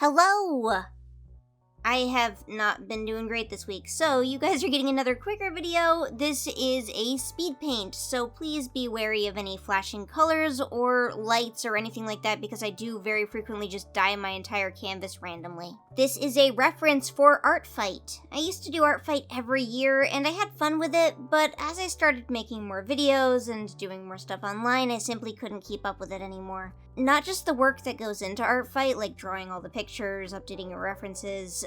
Hello! I have not been doing great this week, so you guys are getting another quicker video. This is a speed paint, so please be wary of any flashing colors or lights or anything like that because I do very frequently just dye my entire canvas randomly. This is a reference for Art Fight. I used to do Art Fight every year and I had fun with it, but as I started making more videos and doing more stuff online, I simply couldn't keep up with it anymore. Not just the work that goes into Art Fight, like drawing all the pictures, updating your references,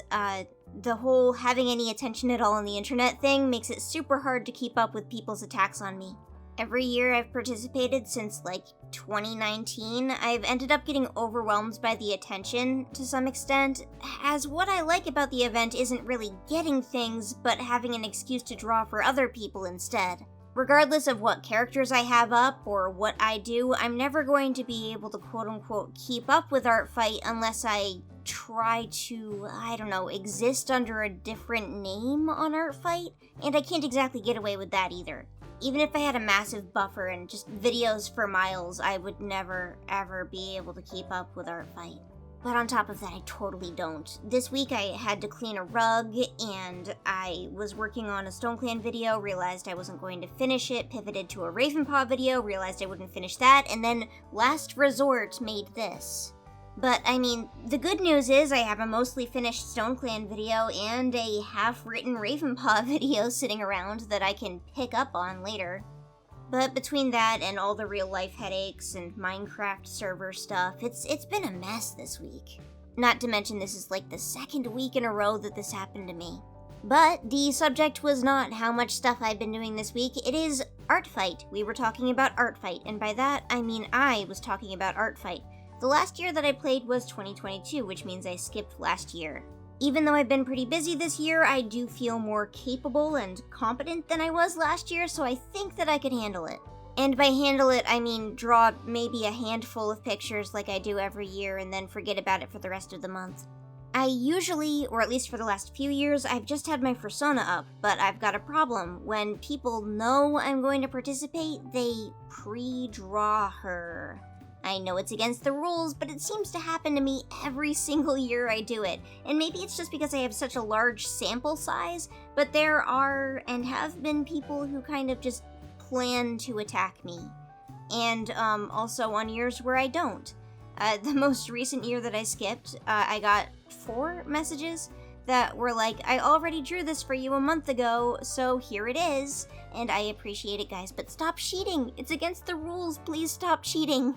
the whole having any attention at all on the internet thing makes it super hard to keep up with people's attacks on me. Every year I've participated since like 2019, I've ended up getting overwhelmed by the attention to some extent, as what I like about the event isn't really getting things, but having an excuse to draw for other people instead. Regardless of what characters I have up or what I do, I'm never going to be able to quote-unquote keep up with Art Fight unless I try to, exist under a different name on Art Fight, and I can't exactly get away with that either. Even if I had a massive buffer and just videos for miles, I would never, ever be able to keep up with Art Fight. But on top of that, I totally don't. This week I had to clean a rug, and I was working on a Stone Clan video, realized I wasn't going to finish it, pivoted to a Ravenpaw video, realized I wouldn't finish that, and then last resort made this. But, the good news is I have a mostly finished Stone Clan video and a half-written Ravenpaw video sitting around that I can pick up on later. But between that and all the real-life headaches and Minecraft server stuff, it's been a mess this week. Not to mention this is like the second week in a row that this happened to me. But the subject was not how much stuff I've been doing this week, it is Art Fight. We were talking about Art Fight, and by that I mean I was talking about Art Fight. The last year that I played was 2022, which means I skipped last year. Even though I've been pretty busy this year, I do feel more capable and competent than I was last year, so I think that I could handle it. And by handle it, I mean draw maybe a handful of pictures like I do every year and then forget about it for the rest of the month. I usually, or at least for the last few years, I've just had my persona up, but I've got a problem. When people know I'm going to participate, they pre-draw her. I know it's against the rules, but it seems to happen to me every single year I do it. And maybe it's just because I have such a large sample size, but there are and have been people who kind of just plan to attack me. And also on years where I don't. The most recent year that I skipped, I got 4 messages that were like, I already drew this for you a month ago, so here it is. And I appreciate it, guys, but stop cheating. It's against the rules. Please stop cheating.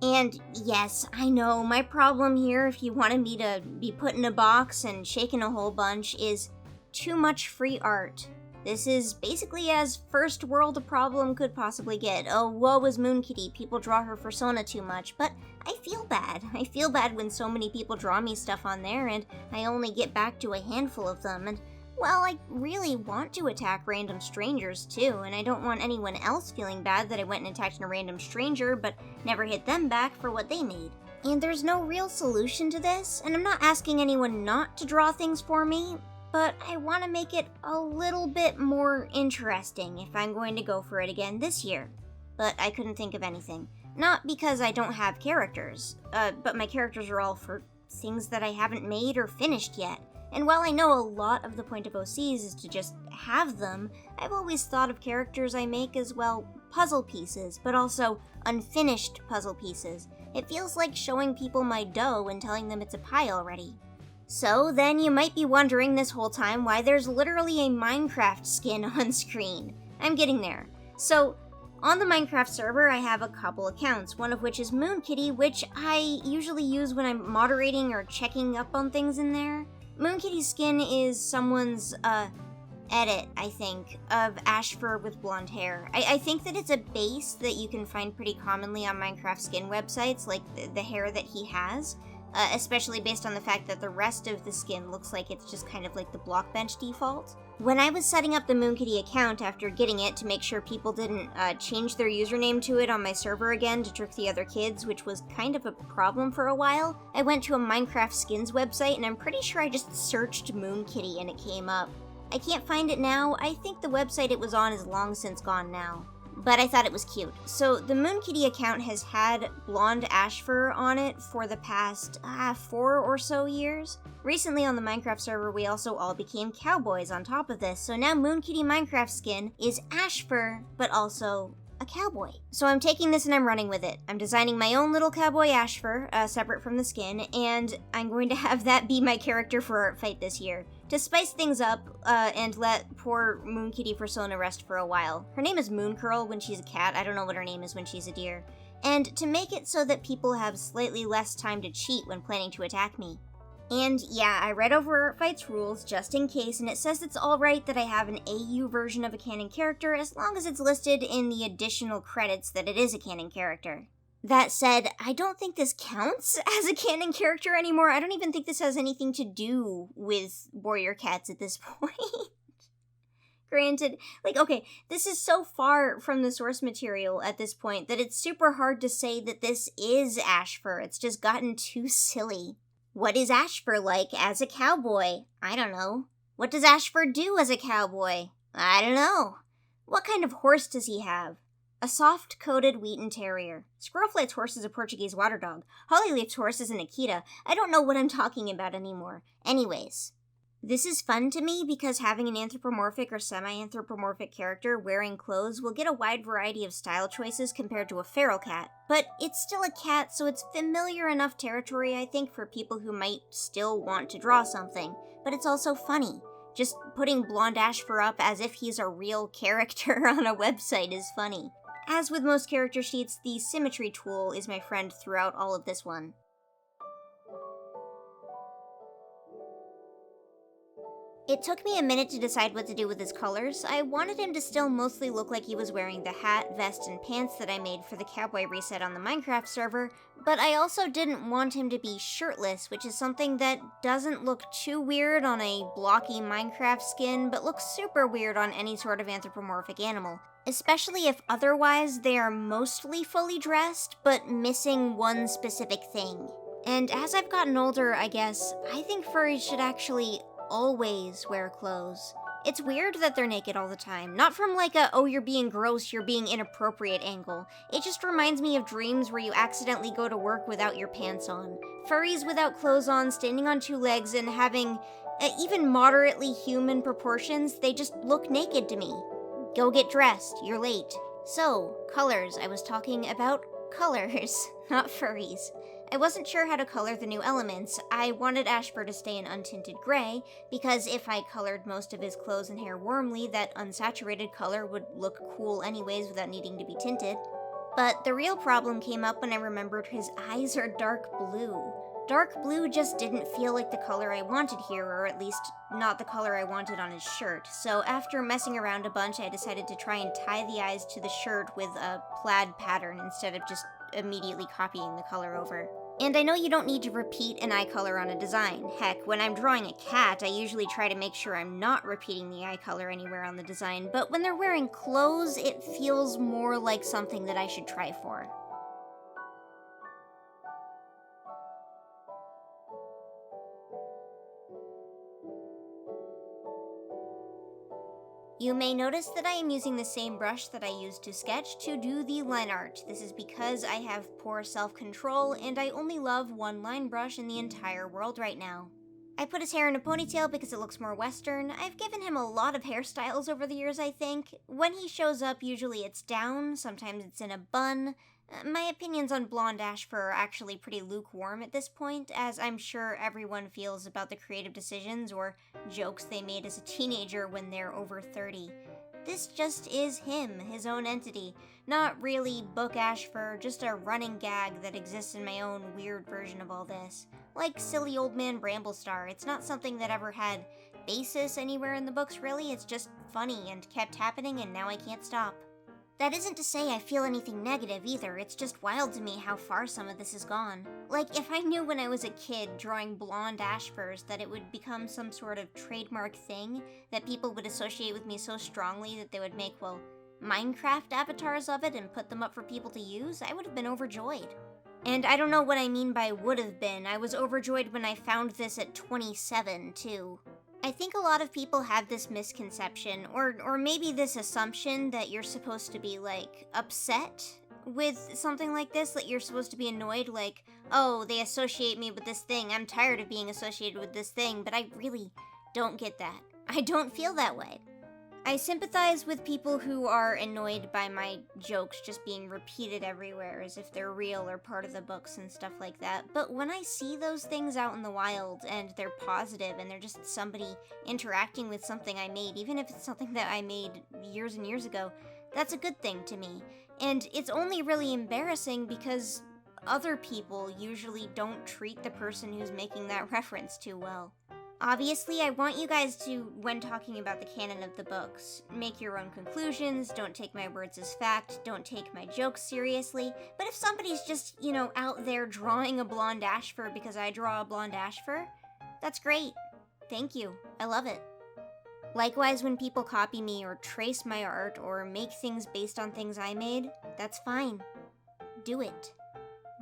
And yes, I know, my problem here, if you wanted me to be put in a box and shaken a whole bunch, is too much free art. This is basically as first world a problem could possibly get. Oh, woe is Moon Kitty, people draw her persona too much, but I feel bad. I feel bad when so many people draw me stuff on there and I only get back to a handful of them, and well, I really want to attack random strangers too, and I don't want anyone else feeling bad that I went and attacked a random stranger but never hit them back for what they made. And there's no real solution to this, and I'm not asking anyone not to draw things for me, but I want to make it a little bit more interesting if I'm going to go for it again this year. But I couldn't think of anything. Not because I don't have characters, but my characters are all for things that I haven't made or finished yet. And while I know a lot of the point of OCs is to just have them, I've always thought of characters I make as, well, puzzle pieces, but also unfinished puzzle pieces. It feels like showing people my dough and telling them it's a pie already. So then you might be wondering this whole time why there's literally a Minecraft skin on screen. I'm getting there. So, on the Minecraft server, I have a couple accounts, one of which is Moon Kitty, which I usually use when I'm moderating or checking up on things in there. Moon Kitty's skin is someone's, edit, I think, of Ashfur with blonde hair. I think that it's a base that you can find pretty commonly on Minecraft skin websites, like the hair that he has, especially based on the fact that the rest of the skin looks like it's just kind of like the Blockbench default. When I was setting up the Moon Kitty account after getting it to make sure people didn't change their username to it on my server again to trick the other kids, which was kind of a problem for a while, I went to a Minecraft skins website and I'm pretty sure I just searched Moon Kitty and it came up. I can't find it now. I think the website it was on is long since gone now. but I thought it was cute. So the Moon Kitty account has had blonde Ashfur on it for the past 4 or so years. Recently on the Minecraft server, we also all became cowboys on top of this, so now Moon Kitty Minecraft skin is Ashfur, but also a cowboy. So I'm taking this and I'm running with it. I'm designing my own little cowboy Ashfur, separate from the skin, and I'm going to have that be my character for Art Fight this year, to spice things up, and let poor Moon Kitty persona rest for a while. Her name is Moon Curl when she's a cat, I don't know what her name is when she's a deer. And to make it so that people have slightly less time to cheat when planning to attack me. And yeah, I read over Art Fight's rules just in case, and it says it's alright that I have an AU version of a canon character as long as it's listed in the additional credits that it is a canon character. That said, I don't think this counts as a canon character anymore. I don't even think this has anything to do with warrior cats at this point. Granted, okay, this is so far from the source material at this point that it's super hard to say that this is Ashfur. It's just gotten too silly. What is Ashfur like as a cowboy? I don't know. What does Ashfur do as a cowboy? I don't know. What kind of horse does he have? A soft-coated Wheaten Terrier. Squirrelflight's horse is a Portuguese water dog. Hollyleaf's horse is an Akita. I don't know what I'm talking about anymore. Anyways. This is fun to me because having an anthropomorphic or semi-anthropomorphic character wearing clothes will get a wide variety of style choices compared to a feral cat. But it's still a cat, so it's familiar enough territory, I think, for people who might still want to draw something. But it's also funny. Just putting blonde Ashfur up as if he's a real character on a website is funny. As with most character sheets, the symmetry tool is my friend throughout all of this one. It took me a minute to decide what to do with his colors. I wanted him to still mostly look like he was wearing the hat, vest, and pants that I made for the Cowboy reset on the Minecraft server, but I also didn't want him to be shirtless, which is something that doesn't look too weird on a blocky Minecraft skin, but looks super weird on any sort of anthropomorphic animal, especially if otherwise they are mostly fully dressed, but missing one specific thing. And as I've gotten older, I guess, I think furries should actually always wear clothes. It's weird that they're naked all the time. Not from like a, oh, you're being gross, you're being inappropriate angle. It just reminds me of dreams where you accidentally go to work without your pants on. Furries without clothes on, standing on 2 legs, and having even moderately human proportions, they just look naked to me. Go get dressed, you're late. So, colors. I was talking about colors, not furries. I wasn't sure how to color the new elements. I wanted Ashfur to stay in untinted gray, because if I colored most of his clothes and hair warmly, that unsaturated color would look cool anyways without needing to be tinted. But the real problem came up when I remembered his eyes are dark blue. Dark blue just didn't feel like the color I wanted here, or at least not the color I wanted on his shirt. So after messing around a bunch, I decided to try and tie the eyes to the shirt with a plaid pattern instead of just immediately copying the color over. And I know you don't need to repeat an eye color on a design. Heck, when I'm drawing a cat, I usually try to make sure I'm not repeating the eye color anywhere on the design, but when they're wearing clothes, it feels more like something that I should try for. You may notice that I am using the same brush that I used to sketch to do the line art. This is because I have poor self-control and I only love one line brush in the entire world right now. I put his hair in a ponytail because it looks more Western. I've given him a lot of hairstyles over the years, I think. When he shows up, usually it's down, sometimes it's in a bun. My opinions on blonde Ashfur are actually pretty lukewarm at this point, as I'm sure everyone feels about the creative decisions or jokes they made as a teenager when they're over 30. This just is him, his own entity. Not really book Ashfur, just a running gag that exists in my own weird version of all this. Like silly old man Bramblestar, it's not something that ever had basis anywhere in the books really, it's just funny and kept happening and now I can't stop. That isn't to say I feel anything negative either, it's just wild to me how far some of this has gone. Like, if I knew when I was a kid drawing blonde Ashfurs that it would become some sort of trademark thing that people would associate with me so strongly that they would make, well, Minecraft avatars of it and put them up for people to use, I would have been overjoyed. And I don't know what I mean by would have been, I was overjoyed when I found this at 27, too. I think a lot of people have this misconception, or maybe this assumption that you're supposed to be, like, upset with something like this, that you're supposed to be annoyed, like, oh, they associate me with this thing, I'm tired of being associated with this thing, but I really don't get that. I don't feel that way. I sympathize with people who are annoyed by my jokes just being repeated everywhere as if they're real or part of the books and stuff like that, but when I see those things out in the wild and they're positive and they're just somebody interacting with something I made, even if it's something that I made years and years ago, that's a good thing to me. And it's only really embarrassing because other people usually don't treat the person who's making that reference too well. Obviously, I want you guys to, when talking about the canon of the books, make your own conclusions, don't take my words as fact, don't take my jokes seriously, but if somebody's just, out there drawing a blonde Ashfur because I draw a blonde Ashfur, that's great. Thank you. I love it. Likewise, when people copy me or trace my art or make things based on things I made, that's fine. Do it.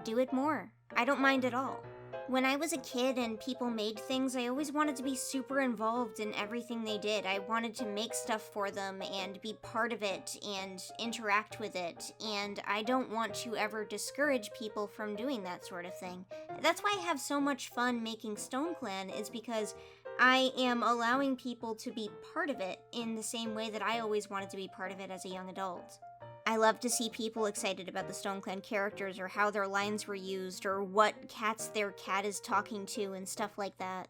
Do it more. I don't mind at all. When I was a kid and people made things, I always wanted to be super involved in everything they did. I wanted to make stuff for them and be part of it and interact with it, and I don't want to ever discourage people from doing that sort of thing. That's why I have so much fun making StoneClan, is because I am allowing people to be part of it in the same way that I always wanted to be part of it as a young adult. I love to see people excited about the StoneClan characters or how their lines were used or what cats their cat is talking to and stuff like that.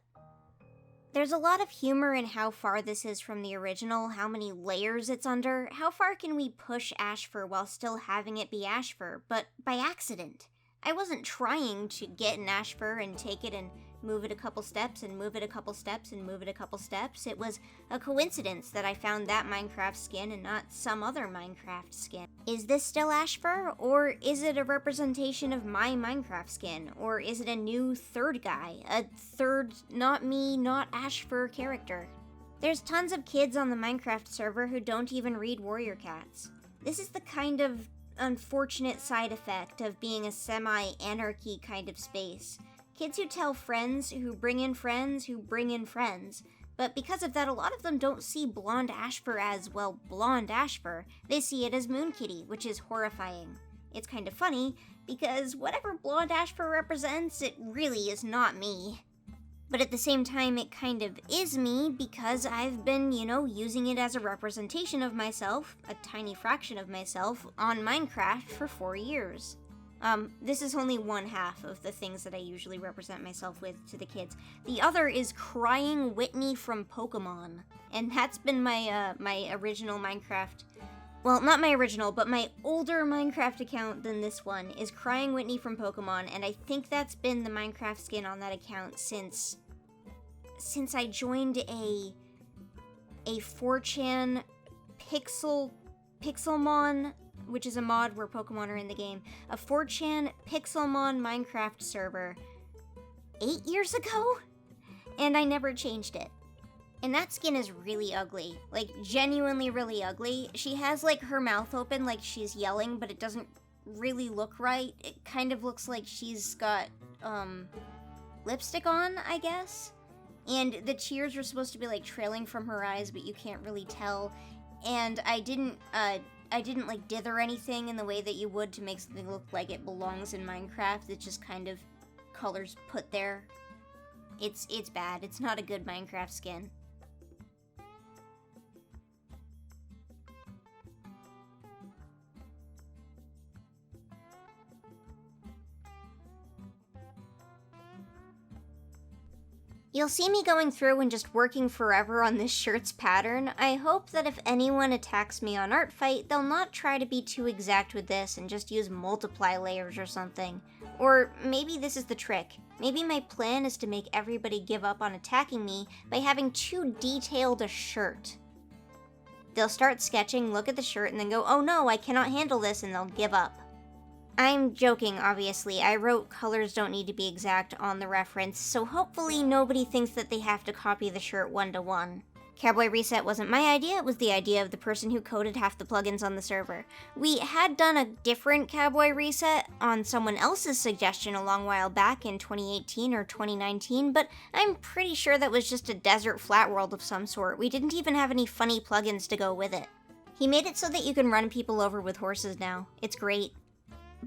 There's a lot of humor in how far this is from the original, how many layers it's under. How far can we push Ashfur while still having it be Ashfur, but by accident? I wasn't trying to get an Ashfur and take it and move it a couple steps and move it a couple steps and move it a couple steps. It was a coincidence that I found that Minecraft skin and not some other Minecraft skin. Is this still Ashfur, or is it a representation of my Minecraft skin? Or is it a new third guy? A third, not me, not Ashfur character? There's tons of kids on the Minecraft server who don't even read Warrior Cats. This is the kind of unfortunate side effect of being a semi-anarchy kind of space. Kids who tell friends who bring in friends who bring in friends. But because of that, a lot of them don't see Blonde Ashfur as, well, Blonde Ashfur. They see it as Moon Kitty, which is horrifying. It's kind of funny, because whatever Blonde Ashfur represents, it really is not me. But at the same time, it kind of is me, because I've been, using it as a representation of myself, a tiny fraction of myself, on Minecraft for 4 years. This is only one half of the things that I usually represent myself with to the kids. The other is Crying Whitney from Pokemon, and that's been my, my original Minecraft, well, not my original, but my older Minecraft account than this one, is Crying Whitney from Pokemon, and I think that's been the Minecraft skin on that account since I joined a 4chan Pixelmon, which is a mod where Pokemon are in the game, a 4chan Pixelmon Minecraft server 8 years ago? And I never changed it. And that skin is really ugly, like genuinely really ugly. She has like her mouth open like she's yelling, but it doesn't really look right. It kind of looks like she's got lipstick on, I guess. And the tears are supposed to be like trailing from her eyes, but you can't really tell. And I didn't like dither anything in the way that you would to make something look like it belongs in Minecraft. It's just kind of colors put there. It's bad. It's not a good Minecraft skin. You'll see me going through and just working forever on this shirt's pattern. I hope that if anyone attacks me on Artfight, they'll not try to be too exact with this and just use multiply layers or something. Or maybe this is the trick. Maybe my plan is to make everybody give up on attacking me by having too detailed a shirt. They'll start sketching, look at the shirt, and then go, oh no, I cannot handle this, and they'll give up. I'm joking, obviously. I wrote colors don't need to be exact on the reference, so hopefully nobody thinks that they have to copy the shirt 1-to-1. Cowboy Reset wasn't my idea, it was the idea of the person who coded half the plugins on the server. We had done a different Cowboy Reset on someone else's suggestion a long while back in 2018 or 2019, but I'm pretty sure that was just a desert flat world of some sort. We didn't even have any funny plugins to go with it. He made it so that you can run people over with horses now. It's great.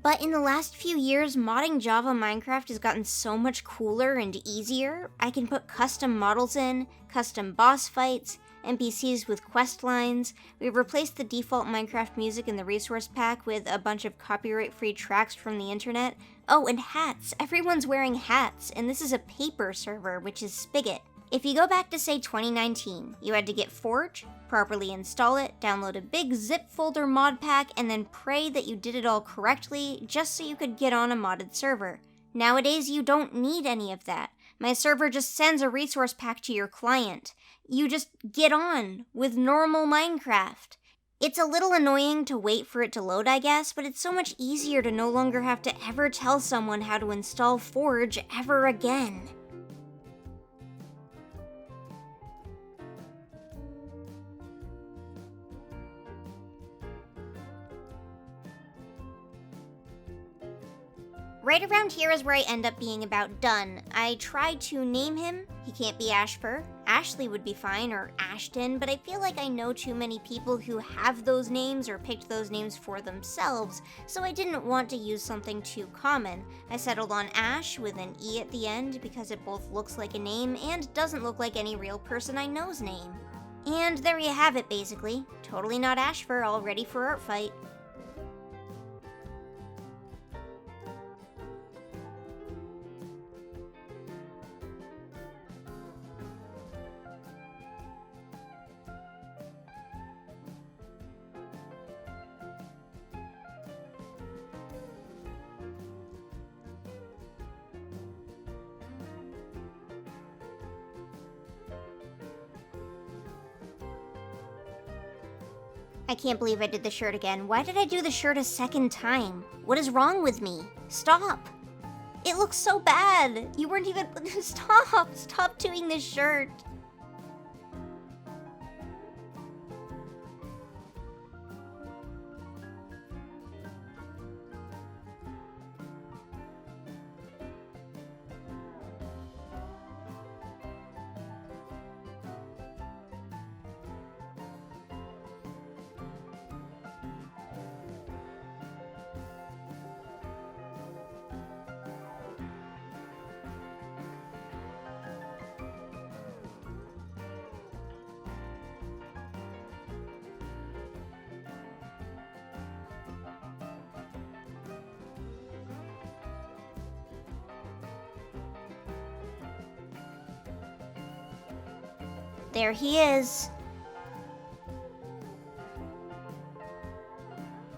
But in the last few years, modding Java Minecraft has gotten so much cooler and easier. I can put custom models in, custom boss fights, NPCs with quest lines. We've replaced the default Minecraft music in the resource pack with a bunch of copyright-free tracks from the internet. Oh, and hats. Everyone's wearing hats, and this is a paper server, which is Spigot. If you go back to, say, 2019, you had to get Forge, properly install it, download a big zip folder mod pack, and then pray that you did it all correctly just so you could get on a modded server. Nowadays, you don't need any of that. My server just sends a resource pack to your client. You just get on with normal Minecraft. It's a little annoying to wait for it to load, I guess, but it's so much easier to no longer have to ever tell someone how to install Forge ever again. Right around here is where I end up being about done. I tried to name him. He can't be Ashfur. Ashley would be fine, or Ashton, but I feel like I know too many people who have those names or picked those names for themselves, so I didn't want to use something too common. I settled on Ash with an E at the end because it both looks like a name and doesn't look like any real person I know's name. And there you have it, basically. Totally not Ashfur, all ready for art fight. I can't believe I did the shirt again. Why did I do the shirt a second time? What is wrong with me? Stop! It looks so bad! You weren't even... Stop! Stop doing this shirt! There he is.